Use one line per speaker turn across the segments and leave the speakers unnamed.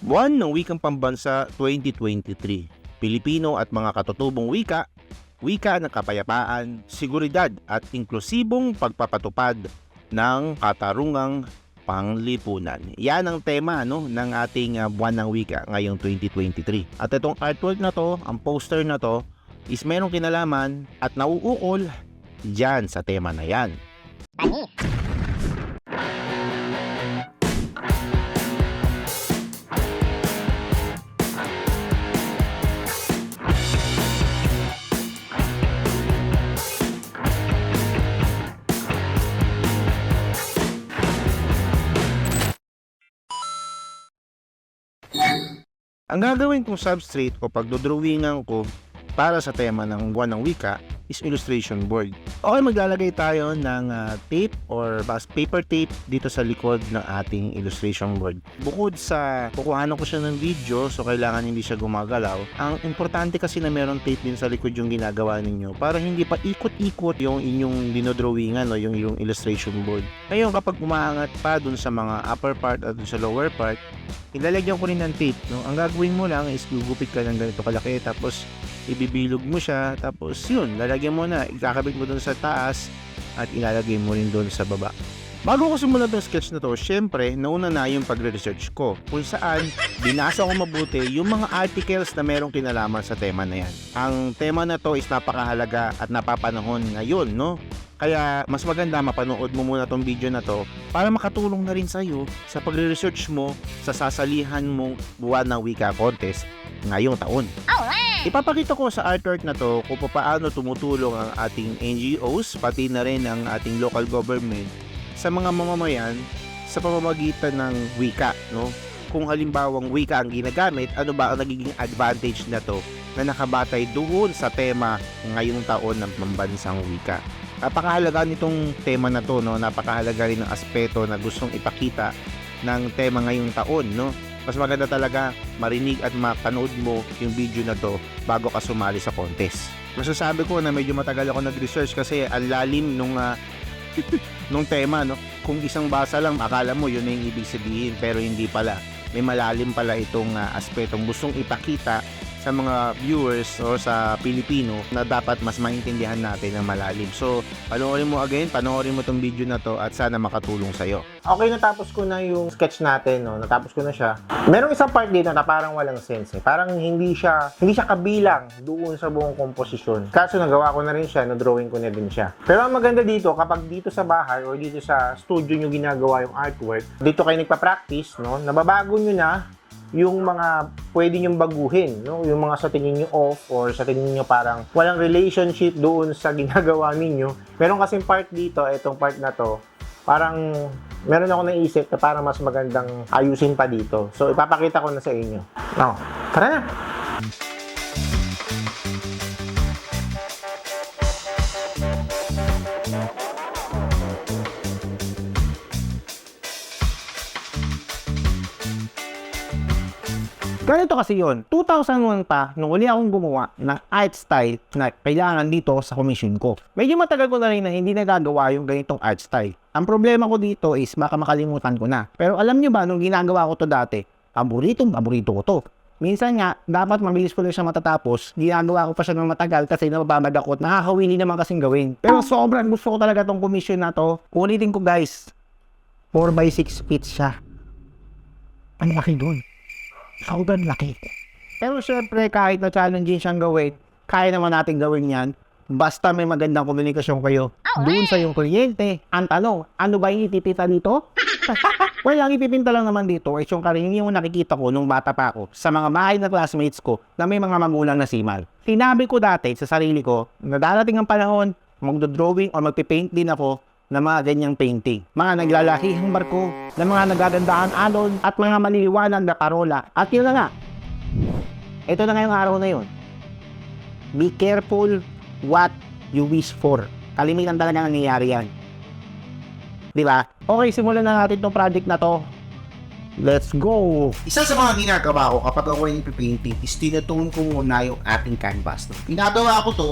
Buwan ng Wikang Pambansa 2023. Pilipino at mga katutubong wika, wika ng kapayapaan, seguridad at inklusibong pagpapatupad ng katarungang panglipunan. Yan ang tema ng ating buwan ng wika ngayong 2023. At itong artwork na to, ang poster na to, is merong kinalaman at nauukol dyan sa tema na yan. Ang gagawin kong substrate o pagdodrawingan ko para sa tema ng buwan ng wika is illustration board. Okay, maglalagay tayo ng tape or paper tape dito sa likod ng ating illustration board. Bukod sa kukuhanan ko siya ng video, so kailangan hindi siya gumagalaw, ang importante kasi na meron tape din sa likod yung ginagawa ninyo para hindi pa ikot-ikot yung inyong dinodrawingan o yung illustration board. Ngayon, kapag umaangat pa dun sa mga upper part at dun sa lower part, ilalagyan ko rin ng tape. Ang gagawin mo lang is gugupit ka ng ganito kalaki, tapos ibibilog mo siya, tapos yun, lalagyan mo na, ikakabit mo dun sa taas at ilalagay mo rin dun sa baba. Bago ko simulan tong sketch na to, syempre, nauna na yung pagre-research ko kung saan binasa ko mabuti yung mga articles na merong kinalaman sa tema na yan. Ang tema na to is napakahalaga at napapanahon ngayon, Kaya mas maganda mapanood mo muna tong video na to para makatulong na rin sa'yo sa pagre-research mo sa sasalihan mong buwan ng wika contest ngayong taon. Ipapakita ko sa artwork na to kung paano tumutulong ang ating NGOs pati na rin ang ating local government sa mga mamamayan sa pamamagitan ng wika, Kung halimbawang wika ang ginagamit, ano ba ang nagiging advantage na to na nakabatay doon sa tema ngayong taon ng pambansang wika. Napakahalaga nitong tema na to, Napakahalaga rin ng aspeto na gustong ipakita ng tema ngayong taon, Mas maganda talaga marinig at mapanood mo yung video na to bago ka sumali sa contest. Masasabi ko na medyo matagal ako nag-research kasi ang lalim nung tema, Kung isang basa lang, akala mo yun yung ibig sabihin, pero hindi pala. May malalim pala itong aspetong gustong ipakita sa mga viewers o sa Pilipino na dapat mas maintindihan natin ng malalim. So, panoorin mo itong video na to at sana makatulong sa'yo. Okay, natapos ko na yung sketch natin, Natapos ko na siya. Merong isang part dito na parang walang sense, Parang hindi siya kabilang doon sa buong komposisyon. Kaso nagawa ko na rin siya, drawing ko na din siya. Pero ang maganda dito, kapag dito sa bahay o dito sa studio nyo ginagawa yung artwork, dito kayo nagpa-practice, Nababago nyo na yung mga pwede nyong baguhin, Yung mga sa tingin nyo off or sa tingin nyo parang walang relationship doon sa ginagawa ninyo. Meron kasing part dito, itong part na to, parang meron ako naisip na parang mas magandang ayusin pa dito. So, ipapakita ko na sa inyo. Tara na! Ganito kasi yun, 2001 pa, nung uli akong gumawa ng art style na kailangan dito sa commission ko. Medyo matagal ko na rin na hindi nagagawa yung ganitong art style. Ang problema ko dito is baka makalimutan ko na. Pero alam nyo ba, nung ginagawa ko to dati, paborito ko to. Minsan nga, dapat mabilis ko lang siya matatapos, ginagawa ko pa siya ng matagal kasi nababamag ako at nakakawili naman kasing gawin. Pero sobrang gusto ko talaga tong commission na to. Ulitin ko guys, 4x6 feet siya. Ang laki dun. Sobrang laki. Pero syempre, kahit na challenging siyang gawin, kaya naman natin gawin yan. Basta may magandang komunikasyon kayo doon sa iyong kliyente. Ang tanong, ano ba yung ipipinta dito? Well, ang ipipinta lang naman dito ay yung karamihan yung nakikita ko nung bata pa ako sa mga bahay na classmates ko na may mga magulang na simal. Sinabi ko dati sa sarili ko na darating ang panahon, magdo-drawing o magpipaint din ako na mga ganyang painting. Mga naglalahihang barko, na mga nagagandaan alon, at mga maliliwanag na parola. At yun na nga. Ito na nga yung araw na yun. Be careful what you wish for. Kalimitan talaga nangyayari yan. Diba? Okay, simulan na natin itong project na to. Let's go! Isa sa mga ginagawa ko kapag ako yung ipipainting is tinatungin ko muna yung ating canvas. Ginagawa ko to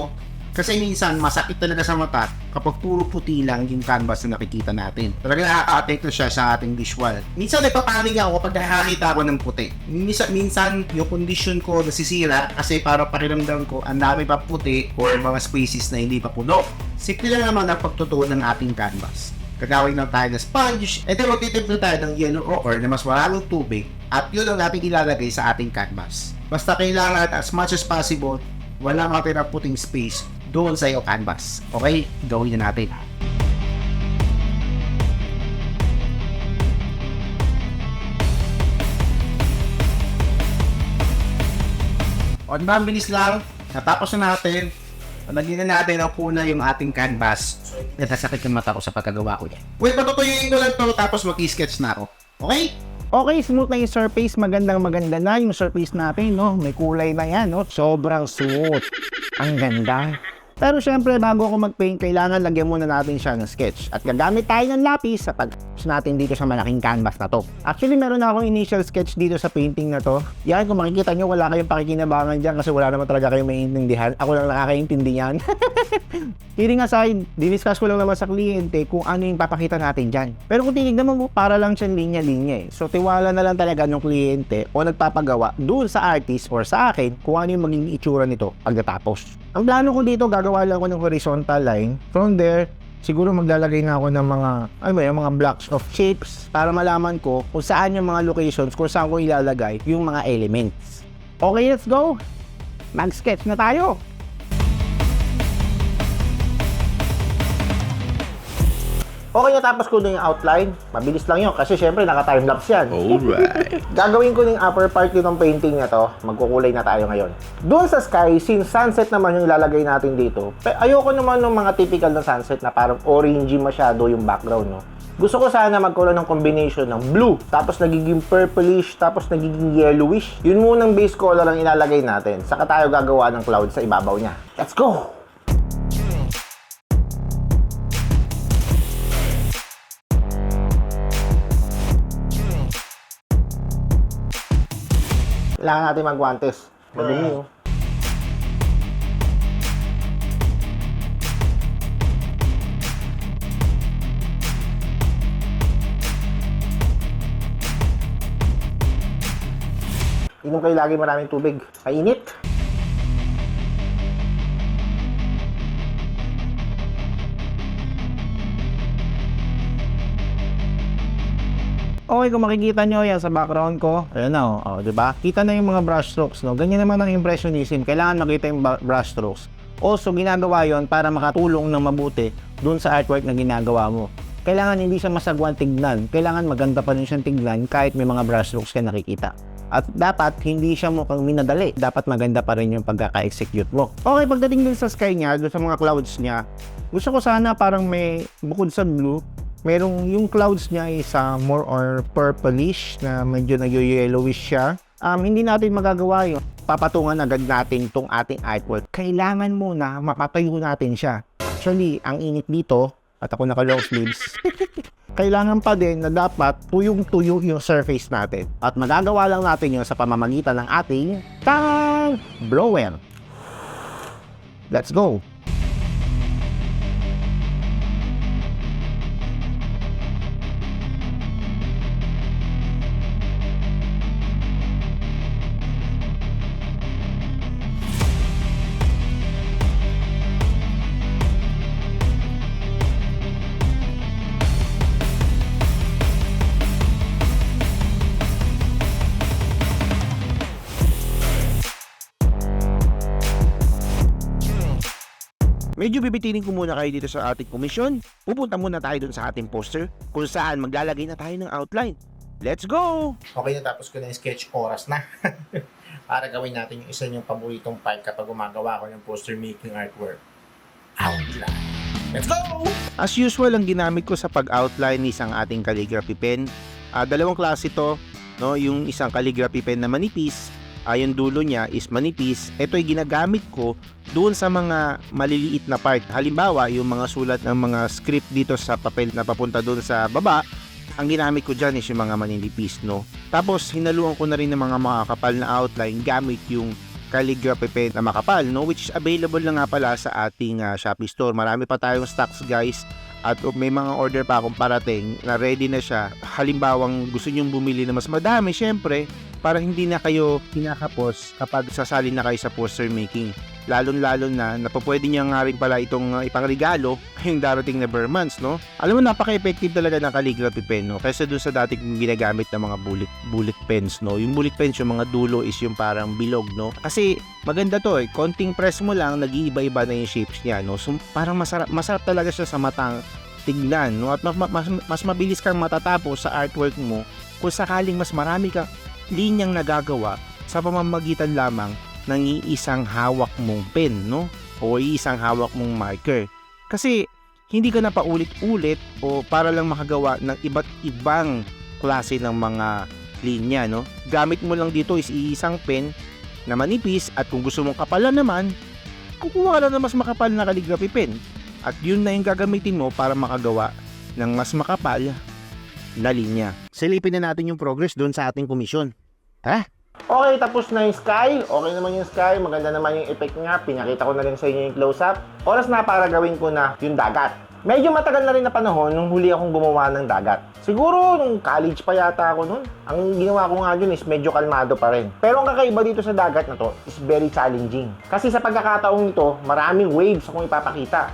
Kasi minsan, masakit talaga sa mata kapag puro puti lang yung canvas na nakikita natin. Talaga nakaka-apekto siya sa ating visual. Minsan, nagpapanig ako kapag nakakita ako ng puti. Minsan, yung condition ko nasisira kasi para pakiramdam ko, ang dami pa puti or mga spaces na hindi pa puno. Simple lang naman ang pagtutuon ng ating canvas. Gagawin lang tayo ng sponge, and then magtitip na tayo ng yellow ochre na mas maraming tubig at yun ang ating ilalagay sa ating canvas. Basta kailangan as much as possible, wala matirang puting space doon sa iyo canvas. Okay? Gawin na natin. O, diba, ang bilis lang. Natapos na natin. Naging na natin ang puna yung ating canvas. Nasasakit yung mata ko sa pagkagawa ko yan. Wait, patutuyuin ko lang to tapos mag-sketch na ako. Okay?
Okay, smooth na yung surface. Maganda na yung surface natin, no? May kulay na yan, no? Sobrang smooth. Ang ganda. Pero syempre, bago ako mag-paint, kailangan lagyan muna natin siya ng sketch. At gagamit tayo ng lapis sa pag-sketch natin dito sa malaking canvas na to. Actually, meron na akong initial sketch dito sa painting na to. Yan, kung makikita nyo, wala kayong pakikinabangan dyan kasi wala naman talaga kayong maintindihan. Ako lang nakakaintindi yan. Kidding aside, diniscuss ko lang naman sa kliyente kung ano yung papakita natin dyan. Pero kung tinignan mo, para lang siyang linya-linya eh. So, tiwala na lang talaga ng kliyente o nagpapagawa doon sa artist or sa akin kung ano yung maging itsura nito pagkatapos. Ang plano ko dito, gagawa lang ako ng horizontal line. From there, siguro maglalagay na ako ng mga blocks of shapes para malaman ko kung saan yung mga locations, kung saan ko ilalagay yung mga elements. Okay, let's go! Mag-sketch na tayo! Okay, natapos ko na yung outline. Mabilis lang yun kasi syempre naka-timelapse yan.
Alright.
Gagawin ko ng upper part ng painting na to. Magkukulay na tayo ngayon. Doon sa sky, since sunset naman yung ilalagay natin dito, ayoko naman ng mga typical na sunset na parang orangey masyado yung background, no? Gusto ko sana magkaroon ng combination ng blue, tapos nagiging purplish, tapos nagiging yellowish. Yun munang base color ang ilalagay natin. Saka tayo gagawa ng cloud sa ibabaw niya. Let's go! Kailangan natin mag-guantes. Madumi, oh. Inom kayo lagi maraming tubig. Mainit. Okay, kung makikita nyo yan sa background ko, ayan na, oh, diba? Kita na yung mga brush strokes, no? Ganyan naman ang impressionism. Kailangan makita yung brush strokes. Also, ginagawa yon para makatulong ng mabuti dun sa artwork na ginagawa mo. Kailangan hindi siya masagwan tignan. Kailangan maganda pa rin siyang tignan kahit may mga brush strokes ka nakikita. At dapat hindi siya mukhang minadali. Dapat maganda pa rin yung pagkaka-execute mo. Okay, pagdating dun sa sky niya, dun sa mga clouds niya, gusto ko sana parang may, bukod sa blue, merong yung clouds niya is more or purplish na medyo nag-yellowish siya. Hindi natin magagawa yun. Papatungan agad natin tong ating artwork. Kailangan muna mapatayo natin siya. Actually, ang init dito, at ako naka-long sleeves, kailangan pa din na dapat tuyong-tuyo yung surface natin. At magagawa lang natin yun sa pamamagitan ng ating blower. Let's go!
Medyo bibitinin ko muna kayo dito sa ating komisyon. Pupunta muna tayo dun sa ating poster kung saan maglalagay na tayo ng outline. Let's go!
Okay, natapos ko na yung sketch, oras na. Para gawin natin yung isa niyong paboritong part kapag gumagawa ko ng poster making artwork. Outline. Let's go!
As usual, ang ginamit ko sa pag-outline is ang ating calligraphy pen. Dalawang klase to, no? Yung isang calligraphy pen na manipis, yung dulo niya is manipis. Ito ay ginagamit ko doon sa mga maliliit na part. Halimbawa, yung mga sulat ng mga script dito sa papel na papunta doon sa baba, ang ginamit ko dyan is yung mga maninipis, no? Tapos, hinaluan ko na rin ng mga makakapal na outline gamit yung calligraphy pen na makapal, no? Which is available na nga pala sa ating Shopee store. Marami pa tayong stocks, guys. At may mga order pa akong parating na ready na siya. Halimbawang gusto nyong bumili na mas madami, syempre, para hindi na kayo kinakapos kapag sasali na kayo sa poster making. Lalo-lalo na pwede niya nga rin pala itong ipangregalo yung darating na bare months, no? Alam mo, napaka-effective talaga ng calligraphy pen, no? Kaysa dun sa dati kong ginagamit ng mga bullet pens, no? Yung bullet pens, yung mga dulo is yung parang bilog, no? Kasi maganda to, konting press mo lang, nag-iiba-iba na yung shapes niya, no? So parang masarap talaga siya sa matang tignan, no? At mas mabilis kang matatapos sa artwork mo kung sakaling mas marami kang linyang nagagawa sa pamamagitan lamang ng iisang hawak mong pen, no? O iisang hawak mong marker. Kasi hindi ka na paulit-ulit o para lang makagawa ng iba't ibang klase ng mga linya, no? Gamit mo lang dito is iisang pen na manipis, at kung gusto mong kapalan naman, kukuha ka na mas makapal na calligraphy pen. At yun na yung gagamitin mo para makagawa ng mas makapal na linya. Silipin na natin yung progress doon sa ating komisyon. Ha?
Okay, tapos na yung sky. Okay naman yung sky. Maganda naman yung effect nga. Pinakita ko na rin sa inyo yung close-up. Oras na para gawin ko na yung dagat. Medyo matagal na rin na panahon nung huli akong gumawa ng dagat. Siguro nung college pa yata ako nun. Ang ginawa ko nga dun is medyo kalmado pa rin. Pero ang kakaiba dito sa dagat na to is very challenging. Kasi sa pagkakataong ito, maraming waves akong ipapakita.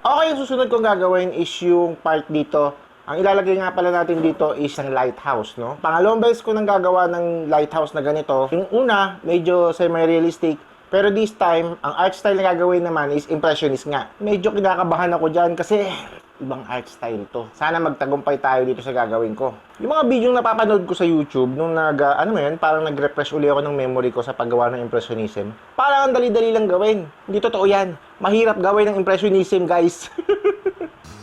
Okay, yung susunod kong gagawin is yung part dito. Ang ilalagay nga pala natin dito is ang lighthouse, no? Pangalawang beses ko nang gagawa ng lighthouse na ganito. Yung una, medyo semi-realistic. Pero this time, ang art style na gagawin naman is impressionist nga. Medyo kinakabahan ako dyan kasi ibang art style to. Sana magtagumpay tayo dito sa gagawin ko. Yung mga video na napapanood ko sa YouTube, nung parang nag-refresh uli ako ng memory ko sa paggawa ng impressionism. Parang ang dali-dali lang gawin. Hindi totoo yan. Mahirap gawin ng impressionism, guys.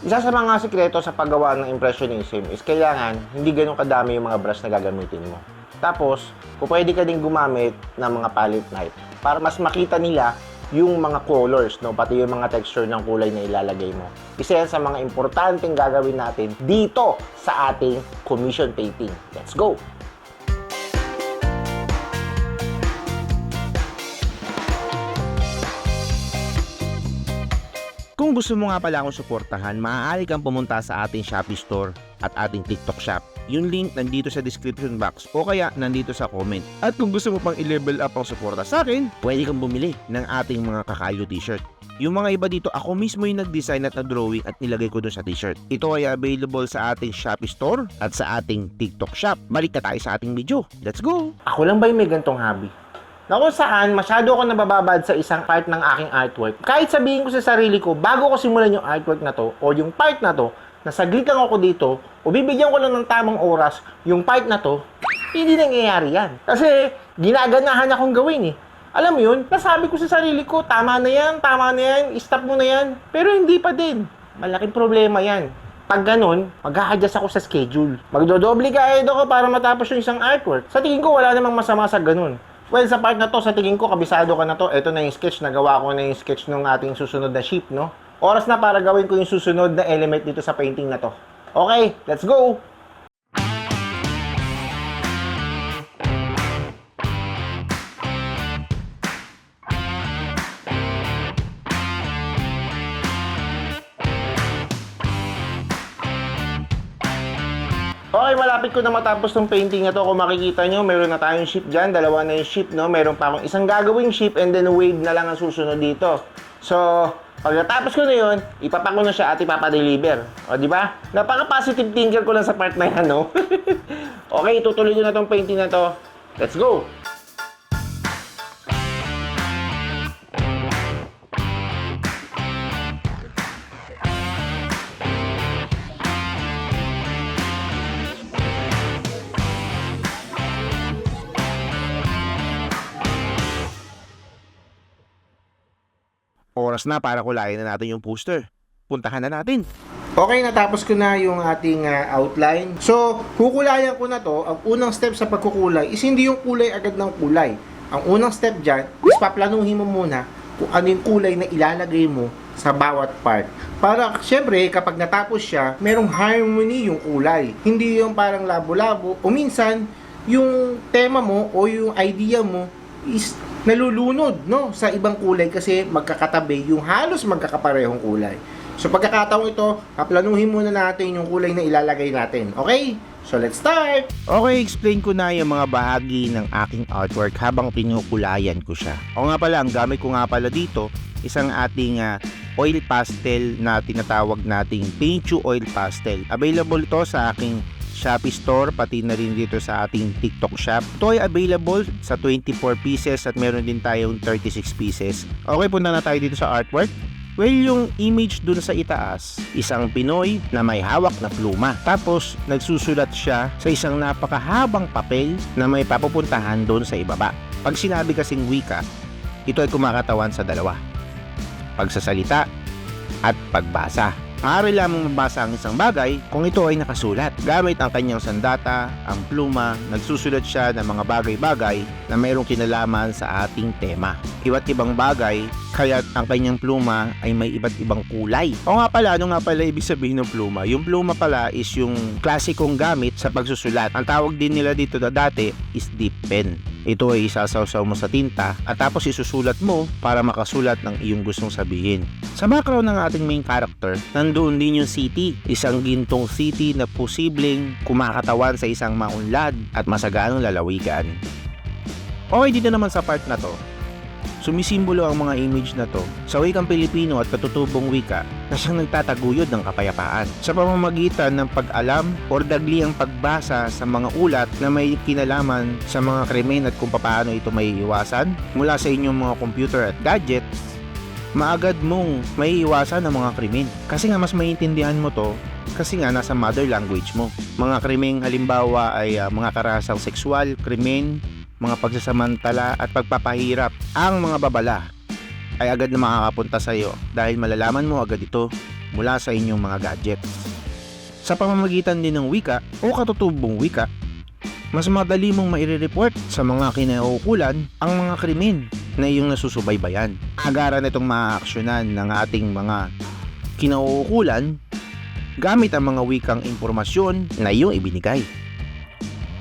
Isa sa mga sikreto sa paggawa ng impressionism is kailangan hindi ganun kadami yung mga brush na gagamitin mo. Tapos, pwede ka din gumamit ng mga palette knife para mas makita nila yung mga colors, no? Pati yung mga texture ng kulay na ilalagay mo. Isa yan sa mga importanteng gagawin natin dito sa ating commission painting. Let's go!
Kung gusto mo nga pala akong suportahan, maaari kang pumunta sa ating Shopee store at ating TikTok shop. Yung link nandito sa description box o kaya nandito sa comment. At kung gusto mo pang i-level up ang suporta sa akin, pwede kang bumili ng ating mga Kakayo t-shirt. Yung mga iba dito, ako mismo yung nag-design at nag-drawing at nilagay ko dun sa t-shirt. Ito ay available sa ating Shopee store at sa ating TikTok shop. Balik na tayo sa ating video. Let's go!
Ako lang ba yung may gantong hobby? Na kung saan, masyado ako nabababad sa isang part ng aking artwork. Kahit sabihin ko sa sarili ko, bago ko simulan yung artwork na to, o yung part na to, nasaglit lang ako dito, o bibigyan ko lang ng tamang oras, yung part na to, hindi nangyayari yan. Kasi, ginaganahan akong gawin eh. Alam mo yun, nasabi ko sa sarili ko, tama na yan, stop mo na yan. Pero hindi pa din. Malaking problema yan. Pag ganun, mag-a-adjust ako sa schedule. Magdodoble ka ako para matapos yung isang artwork. Sa tingin ko, wala namang masama sa ganun. Well, sa part na to, sa tingin ko, kabisado ka na to. Ito na yung sketch. Nagawa ko na yung sketch ng ating susunod na ship, no? Oras na para gawin ko yung susunod na element dito sa painting na to. Okay, let's go! Okay, malapit ko na matapos ng painting na to. Kung makikita nyo, meron na tayong ship dyan. Dalawa na yung ship, no? Meron pa akong isang gagawing ship and then wave na lang ang susunod dito. So, pagkatapos ko na yun, ipapako na siya at ipapadeliver. O, di ba? Napaka-positive thinker ko lang sa part na yan, no? Okay, itutuloy ko na tong painting na to. Let's go!
Oras na para kulayan na natin yung poster. Puntahan na natin.
Okay, natapos ko na yung ating outline. So, kukulayan ko na to. Ang unang step sa pagkukulay is hindi yung kulay agad ng kulay.
ang unang step dyan is paplanuhin mo muna kung ano yung kulay na ilalagay mo sa bawat part. Para syempre kapag natapos siya, merong harmony yung kulay. Hindi yung parang labo-labo o minsan yung tema mo o yung idea mo is nalulunod no sa ibang kulay kasi magkakatabi yung halos magkakaparehong kulay. So pagkakataong ito, paplanuhin muna natin yung kulay na ilalagay natin. Okay? So let's start! Okay, explain ko na yung mga bahagi ng aking artwork habang pinukulayan ko siya. O nga pala, ang gamit ko nga pala dito, isang ating oil pastel na tinatawag nating Paint You Oil Pastel. Available ito sa aking Shopee store, pati na rin dito sa ating TikTok shop. Ito ay available sa 24 pieces at meron din tayong 36 pieces. Okay, punta na tayo dito sa artwork. Well, yung image dun sa itaas, isang Pinoy na may hawak na pluma. Tapos, nagsusulat siya sa isang napakahabang papel na may papupuntahan dun sa ibaba. Pag sinabi kasing wika, ito ay kumakatawan sa dalawa: pagsasalita at pagbasa. Maaari lamang mabasa ang isang bagay kung ito ay nakasulat. Gamit ang kanyang sandata, ang pluma, nagsusulat siya ng mga bagay-bagay na mayroong kinalaman sa ating tema. Iba't ibang bagay, kaya ang kanyang pluma ay may iba't ibang kulay. O nga pala, ano nga pala ibig sabihin ng pluma? Yung pluma pala is yung klasikong gamit sa pagsusulat. Ang tawag din nila dito na dati is dip pen. Ito ay isasawsaw mo sa tinta at tapos isusulat mo para makasulat ng iyong gustong sabihin. Sa background ng ating main character, nandoon din yung city. Isang gintong city na posibleng kumakatawan sa isang maunlad at masaganang lalawigan. Okay, dito naman sa part na to, sumisimbolo ang mga image na to sa wikang Pilipino at katutubong wika na siyang nagtataguyod ng kapayapaan sa pamamagitan ng pag-alam o dagliang pagbasa sa mga ulat na may kinalaman sa mga krimen at kung paano ito may iwasan mula sa inyong mga computer at gadgets. Maagad mong may iwasan ang mga krimen kasi nga mas maintindihan mo to kasi nga nasa mother language mo. Mga krimeng halimbawa ay mga karasang sexual, krimen, mga pagsasamantala at pagpapahirap. Ang mga babala ay agad na makakapunta sa iyo dahil malalaman mo agad ito mula sa inyong mga gadgets. Sa pamamagitan din ng wika o katutubong wika, mas madali mong maire-report sa mga kinauukulan ang mga krimen na iyong nasusubaybayan. Agaran itong maaaksyonan ng ating mga kinauukulan gamit ang mga wikang impormasyon na iyong ibinigay.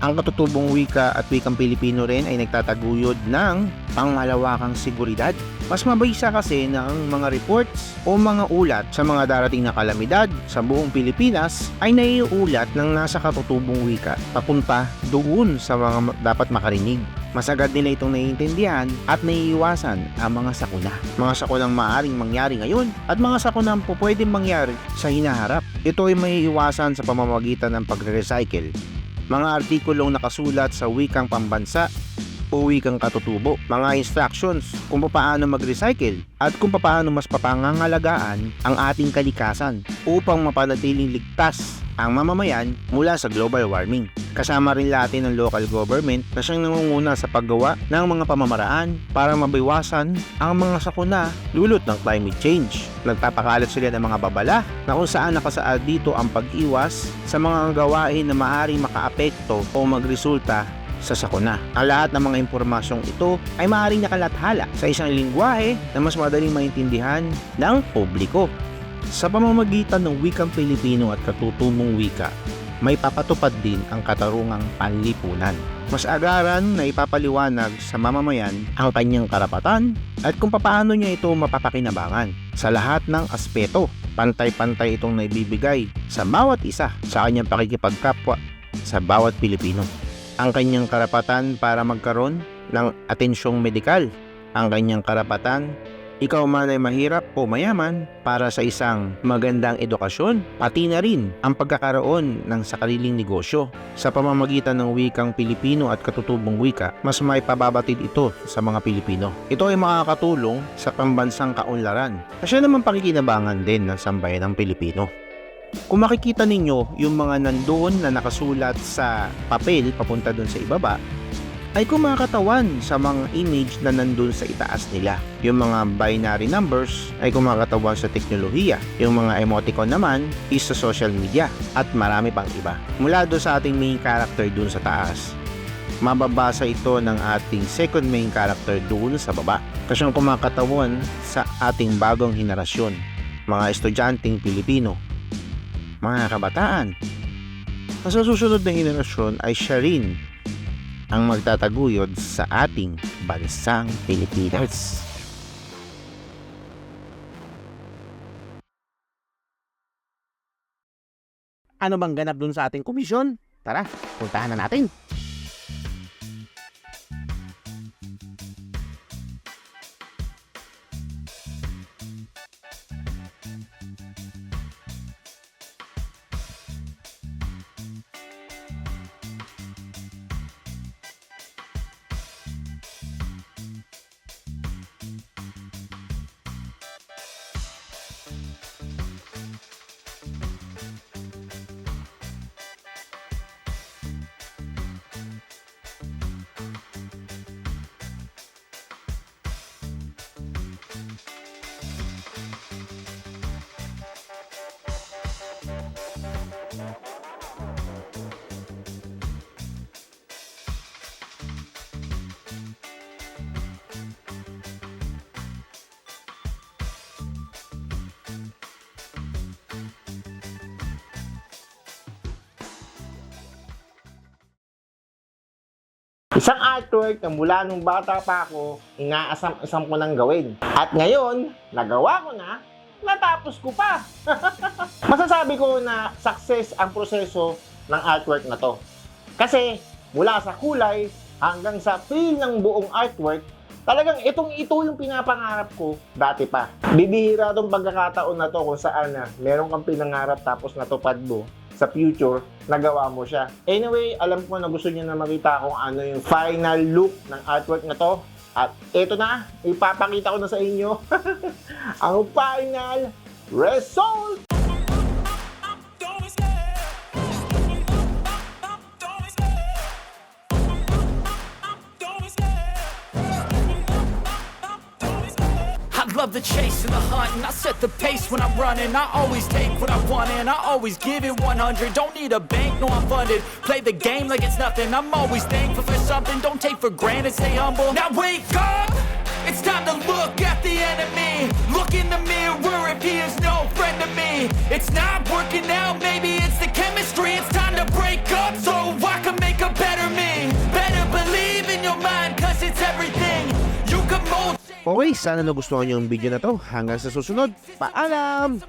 Ang katutubong wika at wikang Pilipino rin ay nagtataguyod ng pangmalawakang seguridad. Mas mabisa kasi ng mga reports o mga ulat sa mga darating na kalamidad sa buong Pilipinas ay naiulat ng nasa katutubong wika papunta doon sa mga dapat makarinig. Mas agad nila itong naiintindihan at naiiwasan ang mga sakuna. Mga sakunang maaaring mangyari ngayon at mga sakunang pwedeng mangyari sa hinaharap. Ito ay maiiwasan sa pamamagitan ng pagre-recycle. Mga artikulong nakasulat sa wikang pambansa o wikang katutubo, mga instructions kung paano mag-recycle at kung paano mas papangangalagaan ang ating kalikasan upang mapanatiling ligtas ang mamamayan mula sa global warming. Kasama rin natin ng local government na siyang nangunguna sa paggawa ng mga pamamaraan para mabawasan ang mga sakuna dulot ng climate change. Nagpapakalat sila ng mga babala na kung saan nakasaad dito ang pag-iwas sa mga gawain na maaaring makaapekto o magresulta sa sakuna. Ang lahat ng mga impormasyong ito ay maaaring nakalathala sa isang lingwahe na mas madaling maintindihan ng publiko. Sa pamamagitan ng wikang Pilipino at katutubong wika, may papatupad din ang katarungang panlipunan. Mas agaran na ipapaliwanag sa mamamayan ang kanyang karapatan at kung paano niya ito mapapakinabangan. Sa lahat ng aspeto, pantay-pantay itong naibibigay sa bawat isa sa kanyang pakikipagkapwa sa bawat Pilipino. Ang kanyang karapatan para magkaroon ng atensyong medikal, ang kanyang karapatan ikaw man ay mahirap o mayaman para sa isang magandang edukasyon, pati na rin ang pagkakaroon ng sariling negosyo. Sa pamamagitan ng wikang Pilipino at katutubong wika, mas may pababatid ito sa mga Pilipino. Ito ay makakatulong sa pambansang kaunlaran kasi naman pakikinabangan din ng sambayan ng Pilipino. Kung makikita ninyo yung mga nandoon na nakasulat sa papel papunta doon sa ibaba, ay kumakatawan sa mga image na nandun sa itaas nila. Yung mga binary numbers ay kumakatawan sa teknolohiya. Yung mga emoticon naman is sa social media at marami pang iba. Mula doon sa ating main character dun sa taas, Mababasa ito ng ating second main character doon sa baba. Kasi yung kumakatawan sa ating bagong henerasyon, mga estudyanteng Pilipino, mga kabataan. Sa susunod na henerasyon ay siya rin ang magtataguyod sa ating bansang Pilipinas. Ano bang ganap dun sa ating komisyon? Tara, puntahan na natin. Isang artwork na mula nung bata pa ako, inaasam-asam ko nang gawin. At ngayon, nagawa ko na, natapos ko pa. Masasabi ko na success ang proseso ng artwork na to. Kasi mula sa kulay hanggang sa feel ng buong artwork, talagang ito yung pinapangarap ko dati pa. Bibihira tong pagkakataon na to kung saan meron kang pinangarap tapos natupad mo. Sa future, nagawa mo siya. Anyway, alam ko na gusto niyo na makita kung ano yung final look ng artwork na to. At ito na, ipapakita ko na sa inyo ang final result!
I love the chase and the hunt, and I set the pace when I'm running. I always take what I want and I always give it 100. Don't need a bank, no I'm funded. Play the game like it's nothing. I'm always thankful for something. Don't take for granted, stay humble. Now wake up! It's time to look at the enemy. Look in the mirror if he is no friend to me. It's not working out, maybe it's the chemistry. It's time to break up so I can make a better me. Better believe in your mind, cause it's everything. You can mold.
Okay, sana nagustuhan niyo yung video na to. Hanggang sa susunod, paalam!